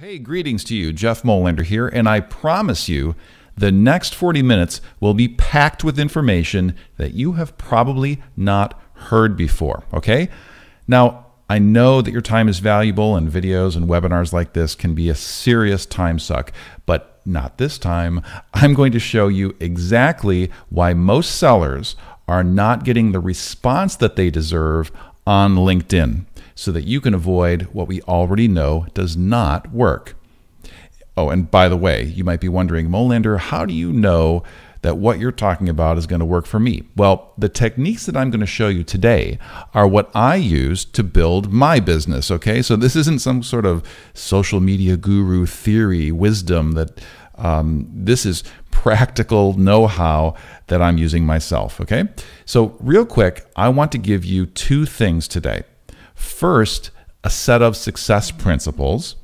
Hey, greetings to you. Jeff Molander here, and I promise you the next 40 minutes will be packed with information that you have probably not heard before, okay? Now, I know that your time is valuable, and videos and webinars like this can be a serious time suck, but not this time. I'm going to show you exactly why most sellers are not getting the response that they deserve on LinkedIn, so that you can avoid what we already know does not work. Oh, and by the way, you might be wondering, Molander, how do you know that what you're talking about is going to work for me? Well, the techniques that I'm going to show you today are what I use to build my business, okay? So this isn't some sort of social media guru theory, wisdom that this is practical know-how that I'm using myself, okay? So real quick, I want to give you two things today. First, a set of success principles,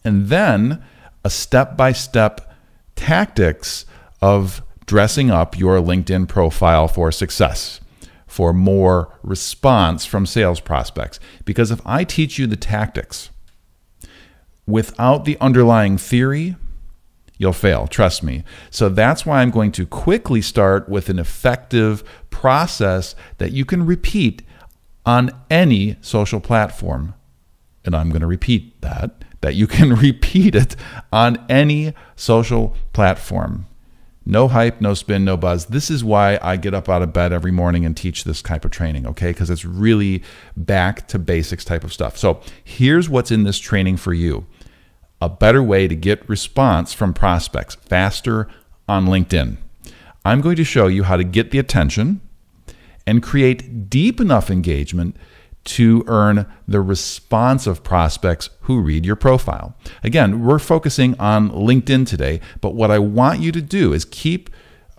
and then a step-by-step tactics of dressing up your LinkedIn profile for success, for more response from sales prospects. Because if I teach you the tactics without the underlying theory, you'll fail, trust me. So that's why I'm going to quickly start with an effective process that you can repeat on any social platform. And I'm going to repeat that you can repeat it on any social platform. No hype, no spin, no buzz. This is why I get up out of bed every morning and teach this type of training, okay? Because it's really back to basics type of stuff. So here's what's in this training for you. A better way to get response from prospects faster on LinkedIn. I'm going to show you how to get the attention and create deep enough engagement to earn the response of prospects who read your profile. Again, we're focusing on LinkedIn today, but what I want you to do is keep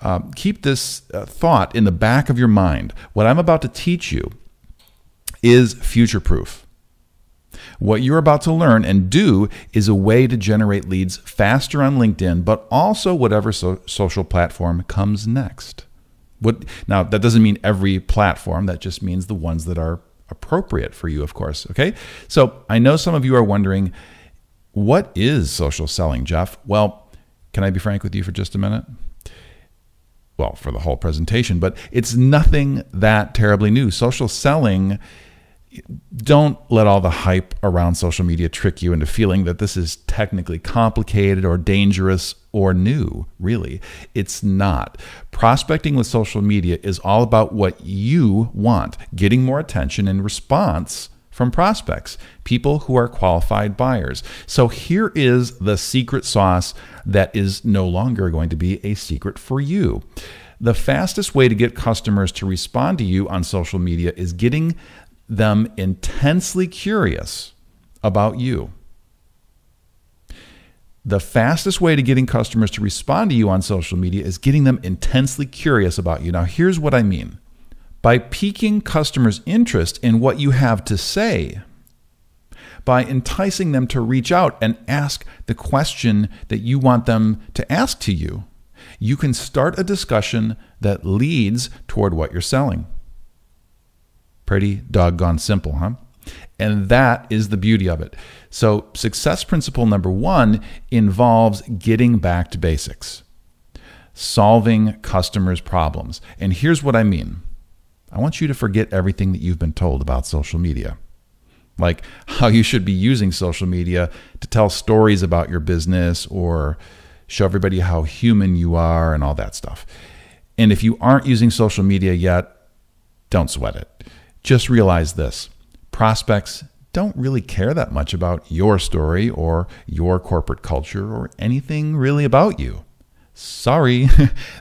this thought in the back of your mind. What I'm about to teach you is future-proof. What you're about to learn and do is a way to generate leads faster on LinkedIn, but also whatever social platform comes next. Now, that doesn't mean every platform. That just means the ones that are appropriate for you, of course, okay? So I know some of you are wondering, what is social selling, Jeff? Well, can I be frank with you for just a minute? Well, for the whole presentation, but it's nothing that terribly new. Social selling, don't let all the hype around social media trick you into feeling that this is technically complicated or dangerous or new, really. It's not. Prospecting with social media is all about what you want, getting more attention and response from prospects, people who are qualified buyers. So here is the secret sauce that is no longer going to be a secret for you. The fastest way to get customers to respond to you on social media is getting them intensely curious about you. The fastest way to getting customers to respond to you on social media is getting them intensely curious about you. Now, here's what I mean. By piquing customers' interest in what you have to say, by enticing them to reach out and ask the question that you want them to ask to you, you can start a discussion that leads toward what you're selling. Pretty doggone simple, huh? And that is the beauty of it. So success principle number one involves getting back to basics, solving customers' problems. And here's what I mean. I want you to forget everything that you've been told about social media, like how you should be using social media to tell stories about your business or show everybody how human you are and all that stuff. And if you aren't using social media yet, don't sweat it. Just realize this. Prospects don't really care that much about your story or your corporate culture or anything really about you. Sorry,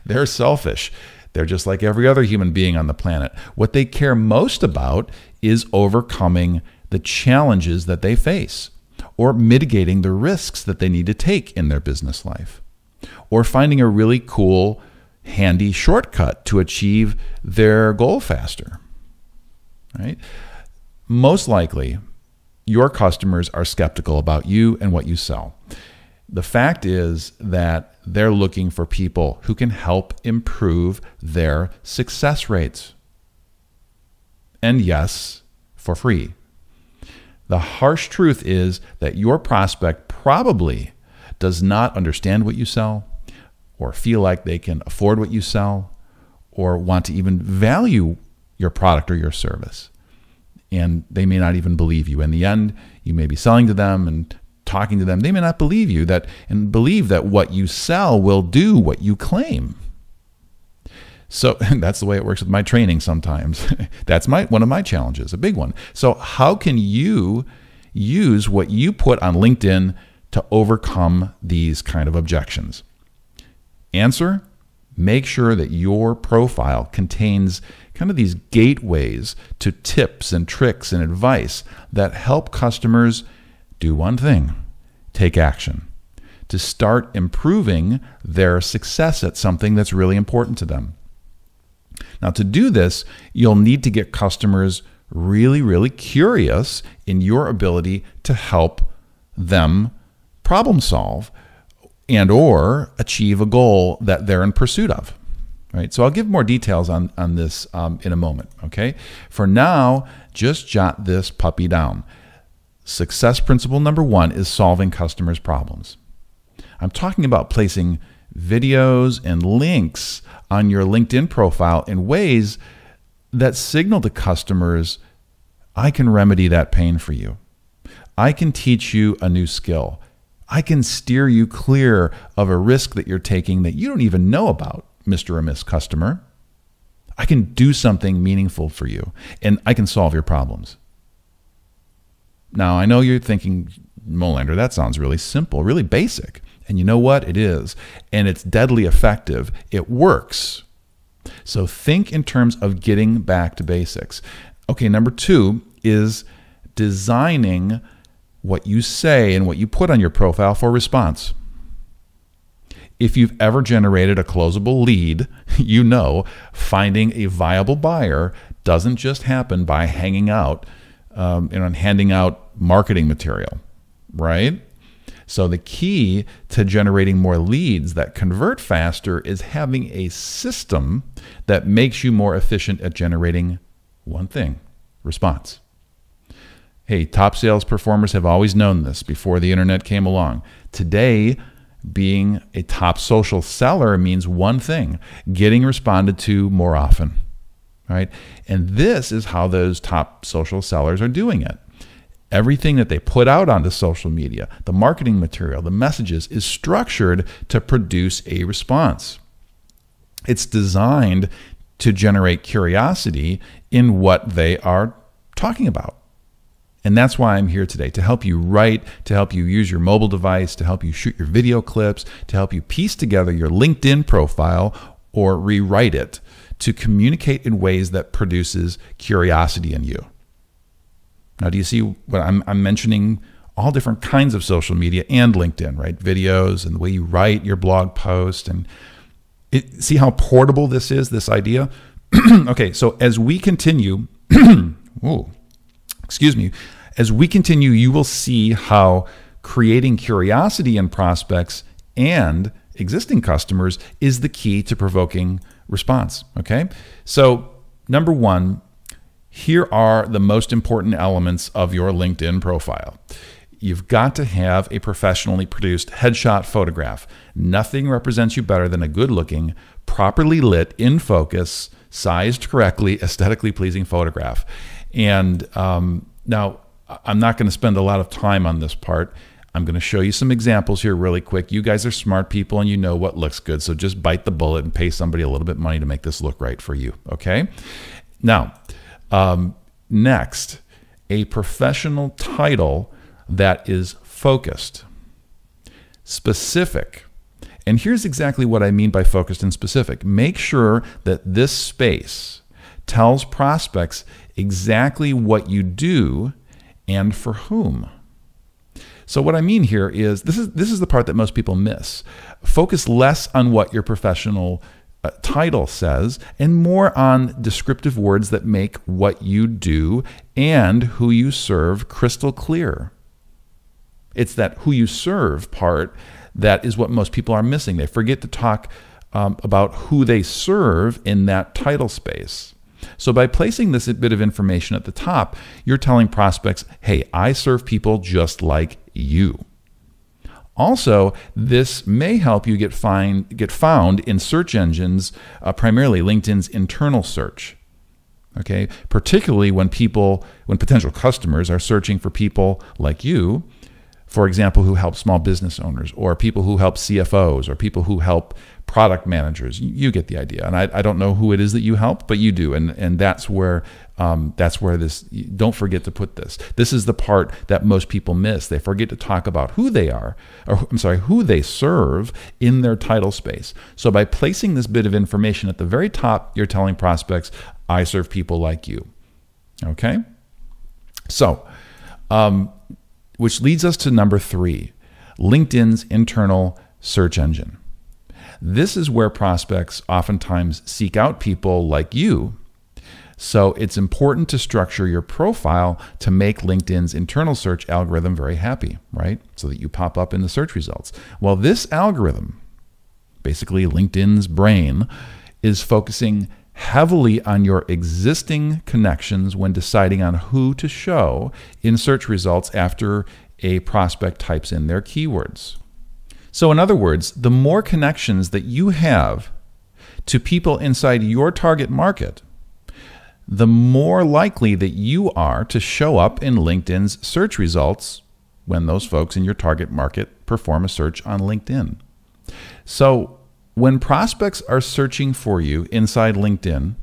they're selfish. They're just like every other human being on the planet. What they care most about is overcoming the challenges that they face, or mitigating the risks that they need to take in their business life, or finding a really cool, handy shortcut to achieve their goal faster. Right? Most likely, your customers are skeptical about you and what you sell. The fact is that they're looking for people who can help improve their success rates. And yes, for free. The harsh truth is that your prospect probably does not understand what you sell, or feel like they can afford what you sell, or want to even value your product or your service. And they may not even believe you. In the end, you may be selling to them and talking to them. They may not believe you and believe that what you sell will do what you claim. So that's the way it works with my training sometimes. That's one of my challenges, a big one. So how can you use what you put on LinkedIn to overcome these kind of objections? Answer: make sure that your profile contains kind of these gateways to tips and tricks and advice that help customers do one thing: take action, to start improving their success at something that's really important to them. Now, to do this, you'll need to get customers really, really curious in your ability to help them problem solve and or achieve a goal that they're in pursuit of. Right? So I'll give more details on this in a moment. Okay. For now, just jot this puppy down. Success principle number 1 is solving customers' problems. I'm talking about placing videos and links on your LinkedIn profile in ways that signal to customers, I can remedy that pain for you. I can teach you a new skill. I can steer you clear of a risk that you're taking that you don't even know about, Mr. or Miss Customer. I can do something meaningful for you, and I can solve your problems. Now, I know you're thinking, Molander, that sounds really simple, really basic. And you know what? It is. And it's deadly effective. It works. So think in terms of getting back to basics. Okay, number 2 is designing what you say and what you put on your profile for response. If you've ever generated a closable lead, you know finding a viable buyer doesn't just happen by hanging out and handing out marketing material, right? So the key to generating more leads that convert faster is having a system that makes you more efficient at generating one thing: response. Hey, top sales performers have always known this before the internet came along. Today, being a top social seller means one thing: getting responded to more often, right? And this is how those top social sellers are doing it. Everything that they put out onto social media, the marketing material, the messages, is structured to produce a response. It's designed to generate curiosity in what they are talking about. And that's why I'm here today, to help you write, to help you use your mobile device, to help you shoot your video clips, to help you piece together your LinkedIn profile or rewrite it to communicate in ways that produces curiosity in you. Now, do you see what I'm mentioning? All different kinds of social media and LinkedIn, right? Videos and the way you write your blog post. And see how portable this is, this idea? Okay, so as we continue, as we continue, you will see how creating curiosity in prospects and existing customers is the key to provoking response, okay? So number 1, here are the most important elements of your LinkedIn profile. You've got to have a professionally produced headshot photograph. Nothing represents you better than a good-looking, properly lit, in focus, sized correctly, aesthetically pleasing photograph. And now, I'm not going to spend a lot of time on this part. I'm going to show you some examples here really quick. You guys are smart people and you know what looks good, so just bite the bullet and pay somebody a little bit of money to make this look right for you, okay? Now, next, a professional title that is focused, specific. And here's exactly what I mean by focused and specific. Make sure that this space tells prospects exactly what you do and for whom. So what I mean here is, this is the part that most people miss. Focus less on what your professional title says and more on descriptive words that make what you do and who you serve crystal clear. It's that who you serve part that is what most people are missing. They forget to talk about who they serve in that title space. So by placing this bit of information at the top, you're telling prospects, hey, I serve people just like you. Also, this may help you get found in search engines, primarily LinkedIn's internal search. Okay, particularly when potential customers are searching for people like you, for example, who help small business owners, or people who help CFOs, or people who help product managers. You get the idea. And I don't know who it is that you help, but you do. And that's where this, don't forget to put this. This is the part that most people miss. They forget to talk about who they are, or who they serve in their title space. So by placing this bit of information at the very top, you're telling prospects, I serve people like you. Okay? So, which leads us to number 3, LinkedIn's internal search engine. This is where prospects oftentimes seek out people like you. So it's important to structure your profile to make LinkedIn's internal search algorithm very happy, right? So that you pop up in the search results. Well, this algorithm, basically LinkedIn's brain, is focusing heavily on your existing connections when deciding on who to show in search results after a prospect types in their keywords. So in other words, the more connections that you have to people inside your target market, the more likely that you are to show up in LinkedIn's search results when those folks in your target market perform a search on LinkedIn. So when prospects are searching for you inside LinkedIn,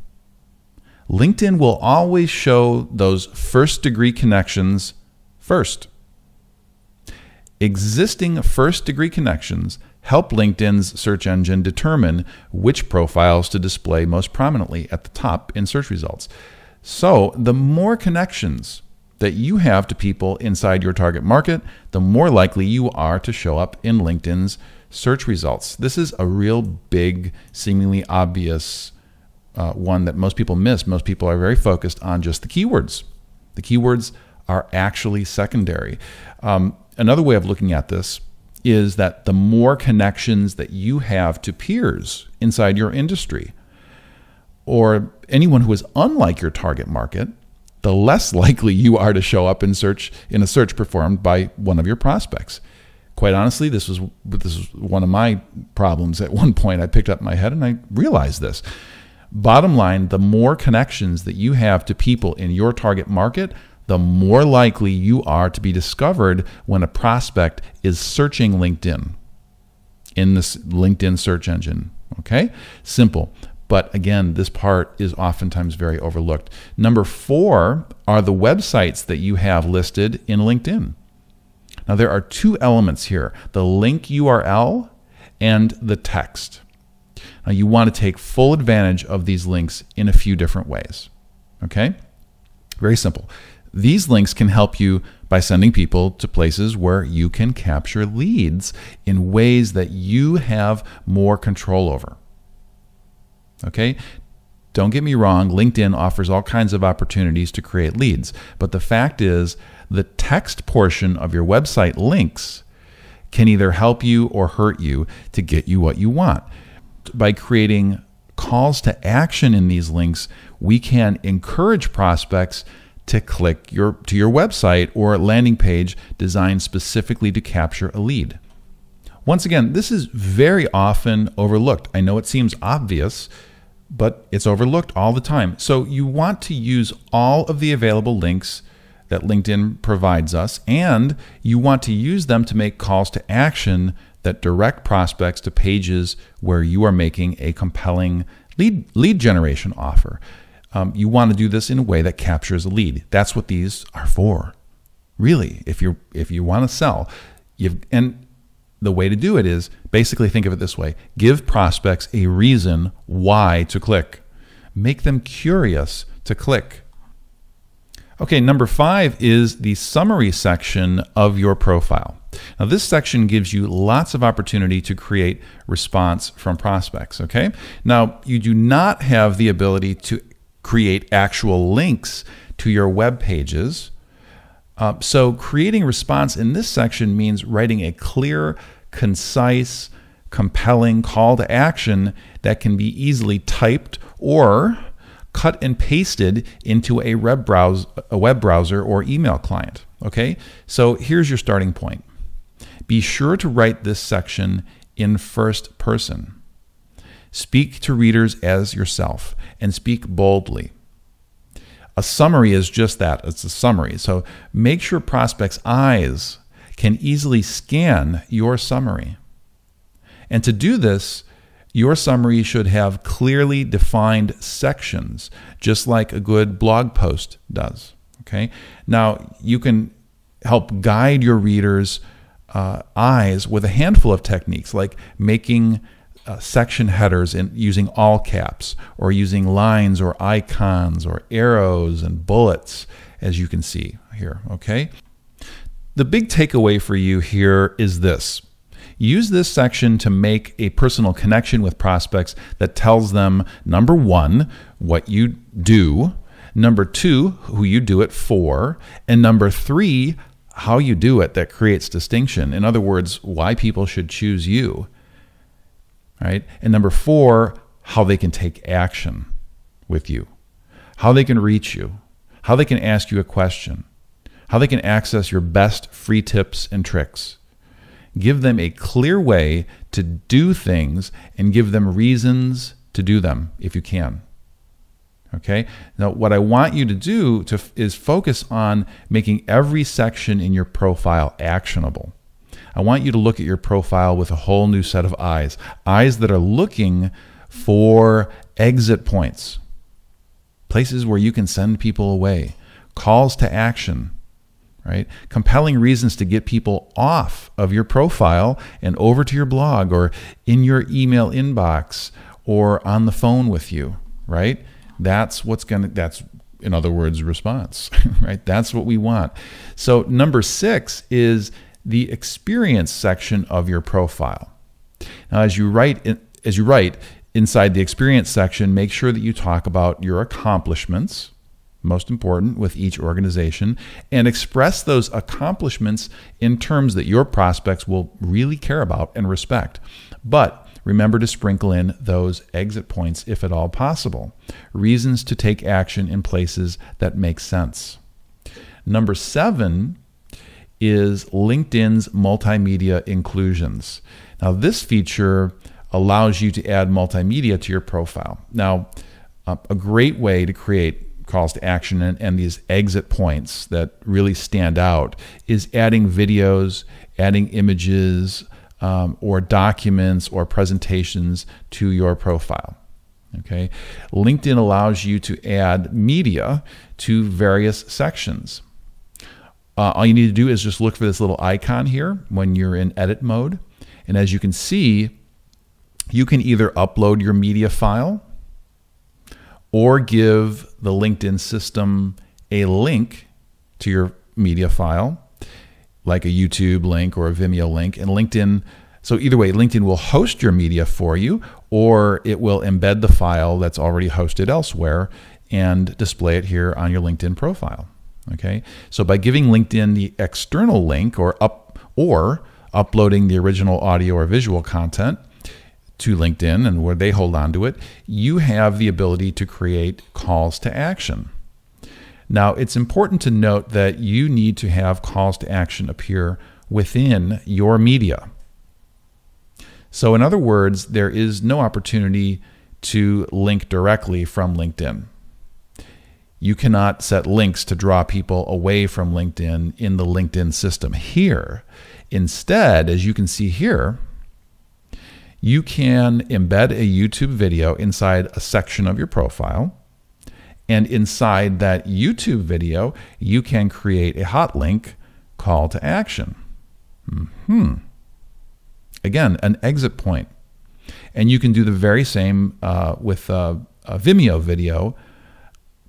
LinkedIn will always show those first-degree connections first. Existing first-degree connections help LinkedIn's search engine determine which profiles to display most prominently at the top in search results. So the more connections that you have to people inside your target market, the more likely you are to show up in LinkedIn's search results. This is a real big, seemingly obvious one that most people miss. Most people are very focused on just the keywords. The keywords are actually secondary. Another way of looking at this is that the more connections that you have to peers inside your industry, or anyone who is unlike your target market, the less likely you are to show up in a search performed by one of your prospects. Quite honestly, this was one of my problems. At one point, I picked up my head and I realized this. Bottom line, the more connections that you have to people in your target market, the more likely you are to be discovered when a prospect is searching LinkedIn in this LinkedIn search engine. Okay? Simple. But again, this part is oftentimes very overlooked. Number 4 are the websites that you have listed in LinkedIn. Now, there are 2 elements here, the link URL and the text. Now, you want to take full advantage of these links in a few different ways. Okay? Very simple. These links can help you by sending people to places where you can capture leads in ways that you have more control over. Okay? Don't get me wrong, LinkedIn offers all kinds of opportunities to create leads, but the fact is the text portion of your website links can either help you or hurt you to get you what you want. By creating calls to action in these links, we can encourage prospects to click to your website or landing page designed specifically to capture a lead. Once again, this is very often overlooked. I know it seems obvious, but it's overlooked all the time. So you want to use all of the available links that LinkedIn provides us, and you want to use them to make calls to action that direct prospects to pages where you are making a compelling lead generation offer. You want to do this in a way that captures a lead. That's what these are for. Really, if you want to sell, and the way to do it is basically think of it this way. Give prospects a reason why to click. Make them curious to click. Okay, number 5 is the summary section of your profile. Now, this section gives you lots of opportunity to create response from prospects, okay? Now, you do not have the ability to create actual links to your web pages. So creating response in this section means writing a clear, concise, compelling call to action that can be easily typed or cut and pasted into a web browser or email client. Okay, so here's your starting point. Be sure to write this section in first person. Speak to readers as yourself and speak boldly. A summary is just that. It's a summary. So make sure prospects' eyes can easily scan your summary. And to do this, your summary should have clearly defined sections, just like a good blog post does. Okay? Now, you can help guide your readers' eyes with a handful of techniques, like making section headers in using all caps, or using lines or icons or arrows and bullets, as you can see here. Okay? The big takeaway for you here is this. Use this section to make a personal connection with prospects that tells them, number one, what you do, number two, who you do it for, and number three, how you do it that creates distinction. In other words, why people should choose you, right? And number four, how they can take action with you, how they can reach you, how they can ask you a question, how they can access your best free tips and tricks. Give them a clear way to do things and give them reasons to do them if you can. Okay? Now, what I want you to do is focus on making every section in your profile actionable. I want you to look at your profile with a whole new set of eyes that are looking for exit points, places where you can send people away, calls to action, right? Compelling reasons to get people off of your profile and over to your blog or in your email inbox or on the phone with you, right? That's in other words, response, right? That's what we want. So number 6 is the experience section of your profile. Now, as you write inside the experience section, make sure that you talk about your accomplishments, most important with each organization, and express those accomplishments in terms that your prospects will really care about and respect. But remember to sprinkle in those exit points if at all possible. Reasons to take action in places that make sense. Number 7 is LinkedIn's multimedia inclusions. Now, this feature allows you to add multimedia to your profile. Now, a great way to create calls to action and these exit points that really stand out is adding videos, adding images, or documents or presentations to your profile. Okay, LinkedIn allows you to add media to various sections. All you need to do is just look for this little icon here when you're in edit mode. And as you can see, you can either upload your media file or give the LinkedIn system a link to your media file, like a YouTube link or a Vimeo link. And LinkedIn, so either way, LinkedIn will host your media for you, or it will embed the file that's already hosted elsewhere and display it here on your LinkedIn profile. Okay, so by giving LinkedIn the external link or uploading the original audio or visual content to LinkedIn and where they hold on to it, you have the ability to create calls to action. Now, it's important to note that you need to have calls to action appear within your media. So in other words, there is no opportunity to link directly from LinkedIn. You cannot set links to draw people away from LinkedIn in the LinkedIn system here. Instead, as you can see here, you can embed a YouTube video inside a section of your profile. And inside that YouTube video, you can create a hot link call to action. Again, an exit point. And you can do the very same with a Vimeo video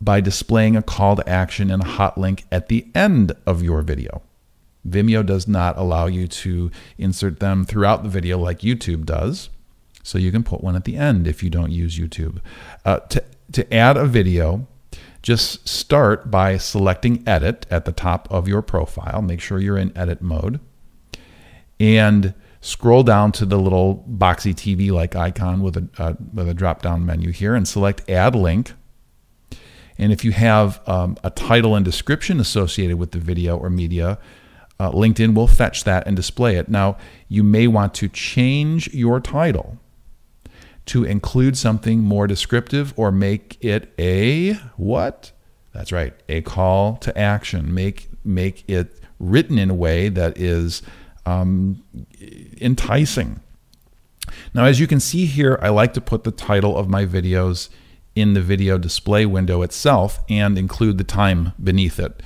by displaying a call to action and a hot link at the end of your video. Vimeo does not allow you to insert them throughout the video like YouTube does, so you can put one at the end if you don't use YouTube. To add a video, just start by selecting Edit at the top of your profile. Make sure you're in edit mode. And scroll down to the little boxy TV-like icon with a drop-down menu here and select Add Link. And if you have a title and description associated with the video or media, LinkedIn will fetch that and display it. Now, you may want to change your title to include something more descriptive or make it a what? That's right, a call to action. Make it written in a way that is enticing. Now, as you can see here, I like to put the title of my videos in the video display window itself and include the time beneath it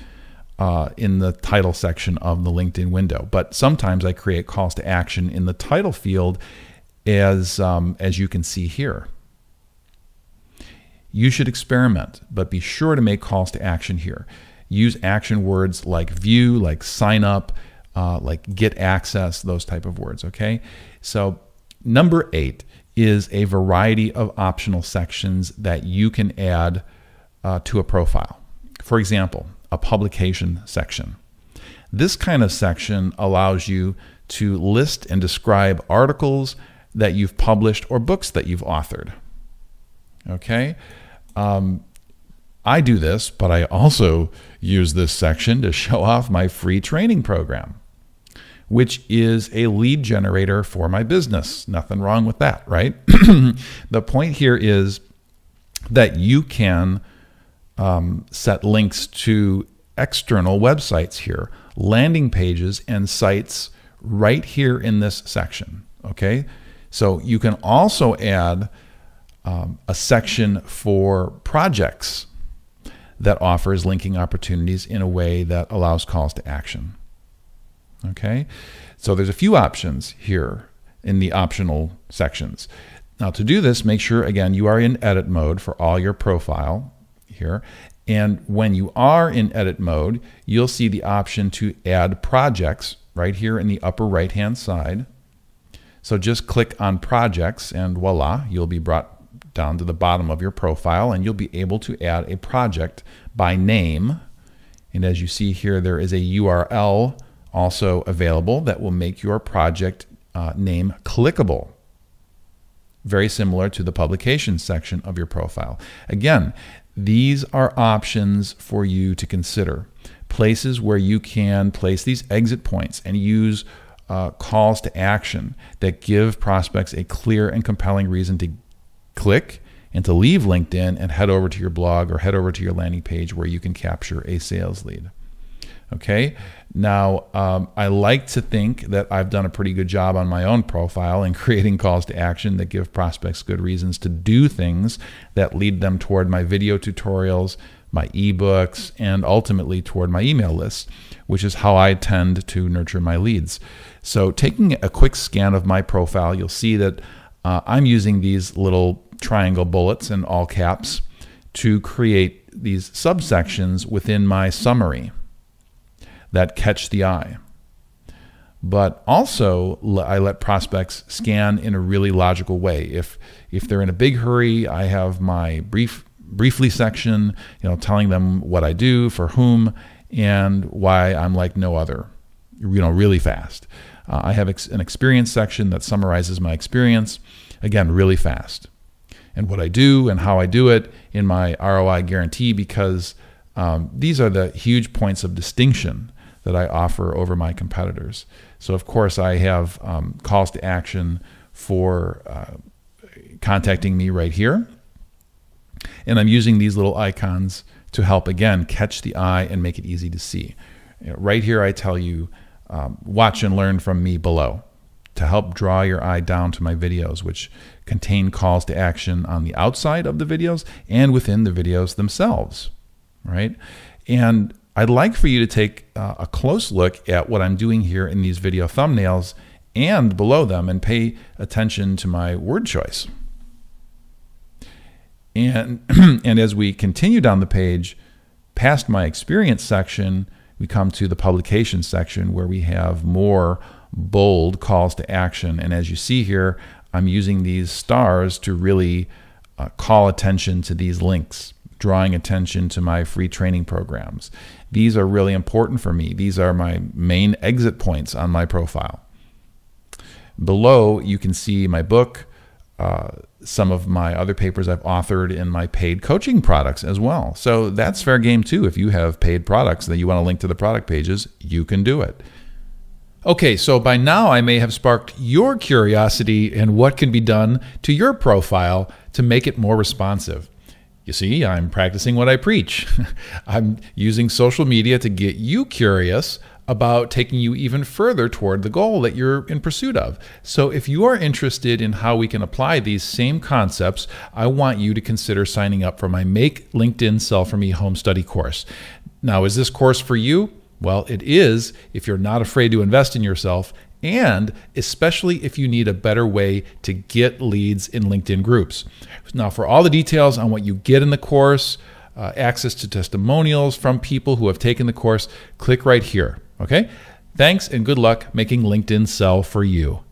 in the title section of the LinkedIn window. But sometimes I create calls to action in the title field as you can see here. You should experiment, but be sure to make calls to action here. Use action words like view, like sign up, like get access, those type of words, okay? So number 8 is a variety of optional sections that you can add to a profile. For example, a publication section. This kind of section allows you to list and describe articles that you've published or books that you've authored. Okay? I do this, but I also use this section to show off my free training program, which is a lead generator for my business. Nothing wrong with that, right? The point here is that you can set links to external websites here, landing pages and sites right here in this section, okay? So you can also add a section for projects that offers linking opportunities in a way that allows calls to action. Okay, so there's a few options here in the optional sections. Now to do this, make sure again you are in edit mode for all your profile here. And when you are in edit mode, you'll see the option to add projects right here in the upper right hand side. So just click on projects and voila, you'll be brought down to the bottom of your profile and you'll be able to add a project by name. And as you see here, there is a URL also available that will make your project name clickable. Very similar to the publication section of your profile. Again, these are options for you to consider. Places where you can place these exit points and use calls to action that give prospects a clear and compelling reason to click and to leave LinkedIn and head over to your blog or head over to your landing page where you can capture a sales lead. Okay, now I like to think that I've done a pretty good job on my own profile in creating calls to action that give prospects good reasons to do things that lead them toward my video tutorials, my ebooks, and ultimately toward my email list, which is how I tend to nurture my leads. So taking a quick scan of my profile, you'll see that I'm using these little triangle bullets in all caps to create these subsections within my summary that catch the eye. But also, I let prospects scan in a really logical way. If they're in a big hurry, I have my briefly section, telling them what I do, for whom, and why I'm like no other, really fast. I have an experience section that summarizes my experience, again, really fast. And what I do and how I do it in my ROI guarantee, because these are the huge points of distinction that I offer over my competitors. So of course I have calls to action for contacting me right here. And I'm using these little icons to help, again, catch the eye and make it easy to see. Right here I tell you, watch and learn from me below, to help draw your eye down to my videos, which contain calls to action on the outside of the videos and within the videos themselves, right? And I'd like for you to take a close look at what I'm doing here in these video thumbnails and below them and pay attention to my word choice. And, and as we continue down the page, past my experience section, we come to the publication section where we have more bold calls to action. And as you see here, I'm using these stars to really call attention to these links, drawing attention to my free training programs. These are really important for me. These are my main exit points on my profile. Below, you can see my book, some of my other papers I've authored in my paid coaching products as well. So that's fair game too. If you have paid products that you want to link to the product pages, you can do it. Okay, so by now I may have sparked your curiosity in what can be done to your profile to make it more responsive. You see, I'm practicing what I preach. I'm using social media to get you curious about taking you even further toward the goal that you're in pursuit of. So if you are interested in how we can apply these same concepts, I want you to consider signing up for my Make LinkedIn Sell For Me home study course. Now, is this course for you? Well, it is if you're not afraid to invest in yourself, and especially if you need a better way to get leads in LinkedIn groups. Now, for all the details on what you get in the course, access to testimonials from people who have taken the course, click right here. Okay? Thanks and good luck making LinkedIn sell for you.